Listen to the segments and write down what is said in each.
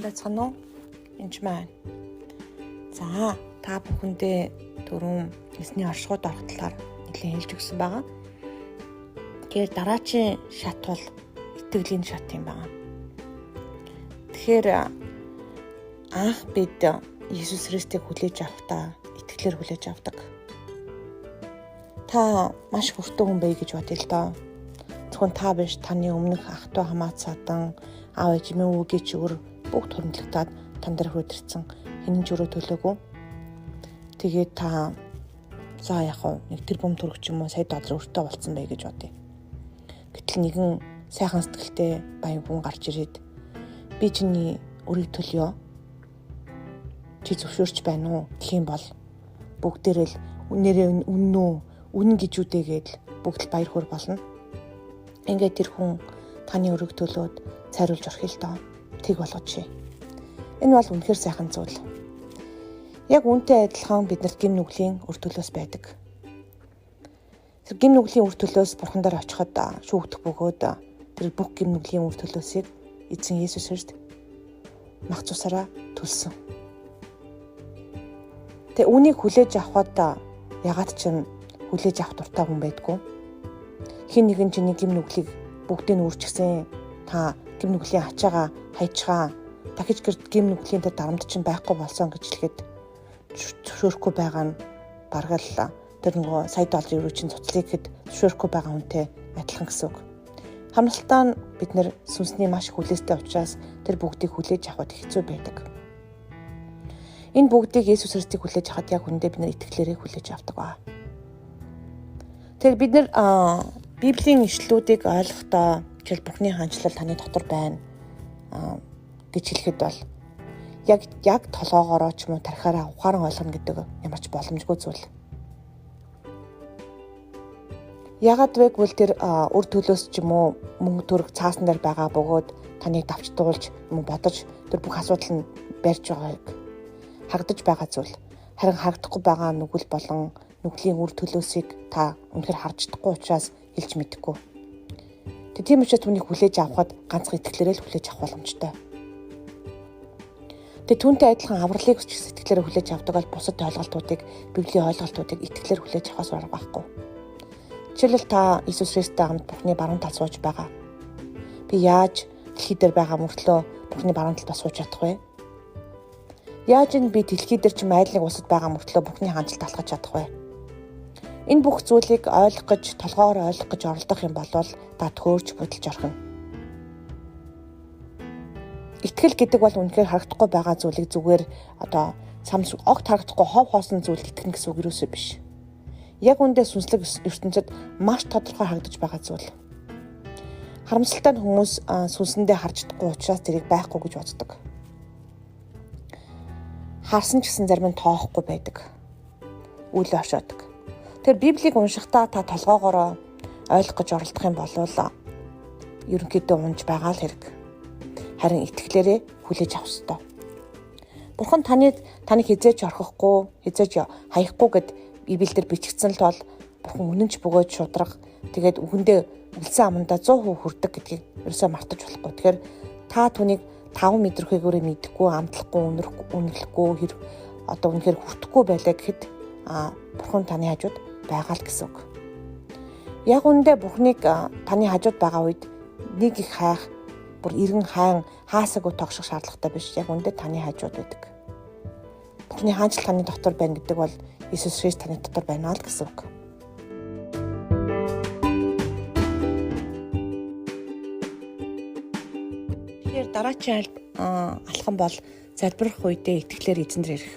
байцгаана уу? Энд маань. За, та бүхэндээ дөрөв эсний оршихуйд орох талаар нэлээд хэлж өгсөн байгаа. Тэгэхээр дараачийн шат бол итгэлийн шат юм байна. Тэгэхээр анх бид Иесус Христийг хүлээж авахдаа итгэлээр хүлээж авдаг. Та маш хүртэн хүн бай гэж бодъё л доо. Зөвхөн та биш, таны өмнөх ах トゥ хамаацаадан аав ээжмээ үгээ чигээр бүгд хуримтлагдаад тань дээр хөдөрцөн хинэн ч өрөө төлөөгүй. Тэгээд та за яг нэг тэр бом төрөгч юм уу сая доллар өртөө болцсон бай гэж бодъё. Гэтэл нэгэн сайхан сэтгэлтэй баян хүн гарч ирээд би чиний өрийг төлөё. Чи зөвшөөрч байна уу? Гэх юм бол бүгдээрээ л үнээрээ үнэн гэж үдээгээд бүгд л баяр хөөр болно. Ингээд тэр хүн таны өрийг төлөөд цайруулж орхиё л доо. Тэг болгож шээ. Энэ бол үнэхээр сайхан зүйл. Яг үүнтэй адилхан биднэрт гим нүглийн үр төлөөс байдаг. Тэр гим нүглийн үр төлөөс бурхан дээр очиход шүүгдэх бөгөөд тэр бүх гим нүглийн үр төлөөсийг эзэн Иесус Христ мах цусаараа төлсөн. Тэгээ үүнийг хүлээж авахад ягаад ч хүлээж авах дуртай хүн байдгүй. Хин нэгэн чиний гим нүглийг бүгдийг үржигсэн та гим нүглийн ачаагаа хайчгаа дахиж гим нүглийн дээр дарамт чинь байхгүй болсон гэж хэлэхэд зөвшөөрөхгүй байгаа нь бараг л тэр нөгөө сая долларын өрөө чинь цуцлыг хэд зөвшөөрөхгүй байгаа хүнтэй адилхан гэсэн үг. Хамралтаа нь бид нэр сүнсний маш хүлээстэй учраас тэр бүгдийг хүлээж авахд хэцүү байдаг. Энэ бүгдийг Иесус Христийг хүлээж авахд яг үндэ бид нэр итгэлээрээ хүлээж авдаг ба. Тэгэхээр бид нэр Библийн ишлүүдийг ойлгохдоо жишээл Бурхны хаанчлал таны дотор байна гэж хэлэхэд бол яг толгоогоороо ч юм уу тархаараа ухаан ойлгоно гэдэг ямар ч боломжгүй зүйл. Ягаад вэ гэвэл тэр үр төлөөс ч юм уу мөнгө төрөх цаасан дээр байгаа бөгөөд таныг давчдуулж юм бодож тэр бүх асуудал нь барьж байгааг хагдаж байгаа зүйл. Харин хагдахгүй байгаа нүгэл болон нүглийн үр төлөөсийг та үнэхээр харж чадахгүй учраас хэлж мэдэхгүй. Тийм учраас түүнийг хүлээж авахд ганц итгэлээрээ л хүлээж авах боломжтой. Түүнтэй адилхан авралыг ч итгэлээр хүлээж авдаг бол бусад ойлголтуудыг, Библийн ойлголтуудыг итгэлээр хүлээж авахаас арга байхгүй. Жишээлбэл та Иесус Христтэй хамт Бурхны баруун талд сууж байгаа. Би яаж дэлхий дээр байгаа мөртлөө Бурхны баруун талд сууж чадах вэ? Яаж би дэлхий дээр ч айлын усад байгаа мөртлөө Бурхны хаанчлалд алхаж чадах вэ? Энэ бүх зүйлийг ойлгох гэж, толгоогоор ойлгох гэж оролдох юм бол та төөрч бодолж орхино. Итгэл гэдэг бол үнэхээр харагдахгүй байгаа зүйлийг зүгээр огт харагдахгүй хов хоосон зүйлд итгэнэ гэсэн үг юусоо биш. Яг үндэ сүнслэг ертөнцид маш тодорхой харагдаж байгаа зүйл. Харамсалтай нь хүмүүс сүнсэндээ харж чадахгүй учраас тэрийг байхгүй гэж боддог. Харсан ч гэсэн зарим нь тоохгүй байдаг. Үл ошоодог. Тэр Библийг уншихдаа та толгоогоороо ойлгох гэж оролдох юм бол ерөнхийдөө унж байгаа л хэрэг. Харин итгэлээрээ хүлээж авах ёстой. Бурхан таныг хизээж орхихгүй, хизээж хаяхгүй гэд Библиэлд бичигдсэн л бол бурхан үнэнч бөгөөд шудраг тэгээд үгэндээ үлсэн амандаа 100% хүрдэг гэдгийг ерөөсөө мартаж болохгүй. Тэгэхээр та түүнийг 5 мэдрхүйгээр мэдхгүй, амтлахгүй, үнэрлэхгүй үнэхээр хүртэхгүй байлаа гэхэд бурхан таны хажууд байгаа л гэсэн үг. Яг үндэ бурхныг таны хажууд байгаа үед нэг их хайх, бүр эргэн хайн хаасаагүй тогших шаардлагатай биш. Яг үндэ таны хажууд байдаг. Бурхны хаанчлал таны дотор байна гэдэг бол Иесус Христ таны дотор байна л гэсэн үг. Тэгэхээр дараачийн алхам бол залбирах үедээ итгэлээр эзэн дээр ирэх.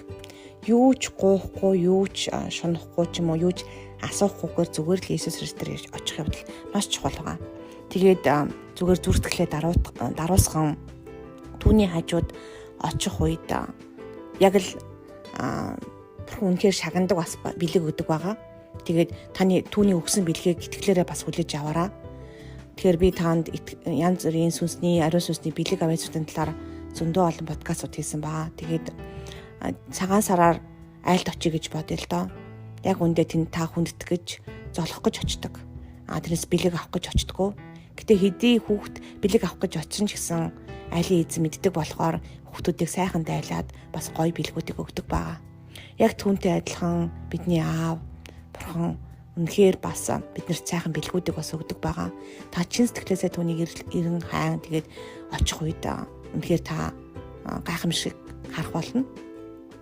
Юу ч гоохгүй, юу ч шунахгүй ч юм уу, юу ч асуухгүйгээр зүгээр л Иесус Христ дээр ирж очих явдал маш чухал байгаа. Тэгээд зүгээр зүртгэлээ даруусган түүний хажууд очих үед яг л бурхан үнэхээр шагнадаг бас бэлэг өгдөг байгаа. Тэгээд таны түүний өгсөн бэлгийг итгэлээрээ бас хүлээж аваарай. Тэгэхээр би таанд янз бүрийн сүнсний, ариун сүнсний бэлэг авьяасуудын талаар зөндөө олон подкастууд хийсэн баа. Тэгээд цагаан сараар айлд очие гэж бодъё л доо. Яг үндэ тэнд та хүндэтгэж, золох гэж очдог. Тэрнээс бэлэг авах гэж очдгоо. Гэтэ хэдий хүүхд бэлэг авах гэж очсон ч гэсэн Айлын эзэн мэддэг болохоор хүүхдүүдийг сайхан дайлаад бас гоё бэлгүүдийг өгдөг байгаа. Яг түүнтэй адилхан бидний аав, бурхан үнэхээр бас биднэрт сайхан бэлгүүдийг бас өгдөг байгаа. Та чин сэтгэлээсээ түүнийг эрен хайн тэгээд очих үед үнэхээр та гайхамшиг харах болно.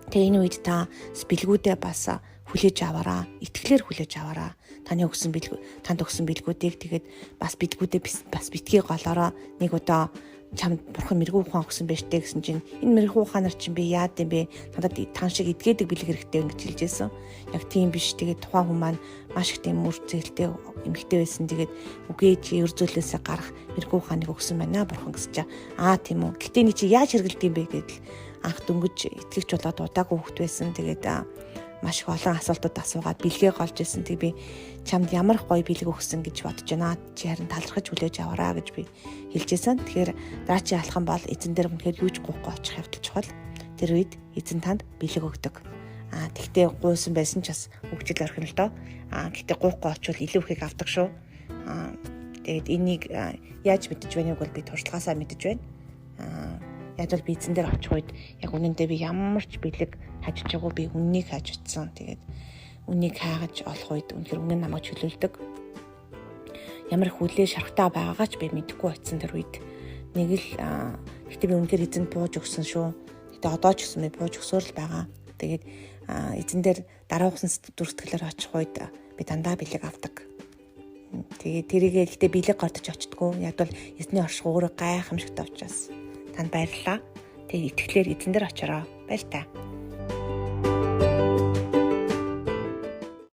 Тэгээ энэ үед та бэлгүүдээ бас хүлээж аваараа, итгэлээр хүлээж аваараа. Танд өгсөн бэлгүүдийг тэгээд бас бэлгүүдээ бас битгий голоороо нэг удаа чамд бурхан мэрэгүү ухаан өгсөн байж тээ гэсэн чинь энэ мэрэгүү ухаанаар чинь би яад юм бэ? Надад тань шиг эдгээдэг бэлэг хэрэгтэй ингэж хэлжсэн. Яг тийм биш. Тэгээд тухайн хүн маань маш их тийм үр зээлтэй эмэгтэй байсан. Тэгээд үгээ чи өрзөөлөөсөө гарах мэрэгүү ухааныг өгсөн байна бурхан гэсэн чинь тийм үү. Гэтэ нэг чи яаж хэрэгэлдэг юм бэ гэдэл анх дөнгөж итгэж болоод удаагүй хөвгт байсан. Тэгээд маш их олон асуултууд асуугаад бэлгээ голж ирсэн. Тэг би чамд ямар гоё бэлэг өгсөн гэж бодож байна. Чи харин талархаж хүлээж аваараа гэж би хэлжсэн. Тэгэхээр дараа чи алхам бол эзэн дээр үнэхээр юуж гоохгүй очих явдал чухал. Тэр үед эзэн танд бэлэг өгдөг. Тэгтээ гуйсан байсан ч бас хөгжил орхино л доо. Гэтээ гоохгүй очвол илүү ихийг авдаг шүү. Тэгээд энийг яаж мэдэж байгааг бол би туршлагаасаа мэдэж байна. Яг бол би эзэн дээр очих үед яг үнэндээ би ямар ч бэлэг хажиж байгаагүй, би үннийг хаж утсан. Тэгээд үннийг хаагаж олох үед үнэхээр үнэн намайг чөлөөлдөг. Ямар их хүлээ шарахтаа байгаагаа ч би мэдэхгүй очсон тэр үед. Нэг л гэхдээ би үнэхээр эзэнд бууж өгсөн шүү. Гэтэ одоо ч гэсэн би бууж өгсөөр л байгаа. Тэгээд эзэн дээр дараахан дүрсгэлээр очих үед би дандаа бэлэг авдаг. Тэгээд тэрийгээ гэхдээ бэлэг гортож очтдгоо. Яг бол эзний орших өөрөө гайхамшигтай учраас танд баярлалаа. Тэгээд итгэлээр эзэн дээр очороо. Баяр таа.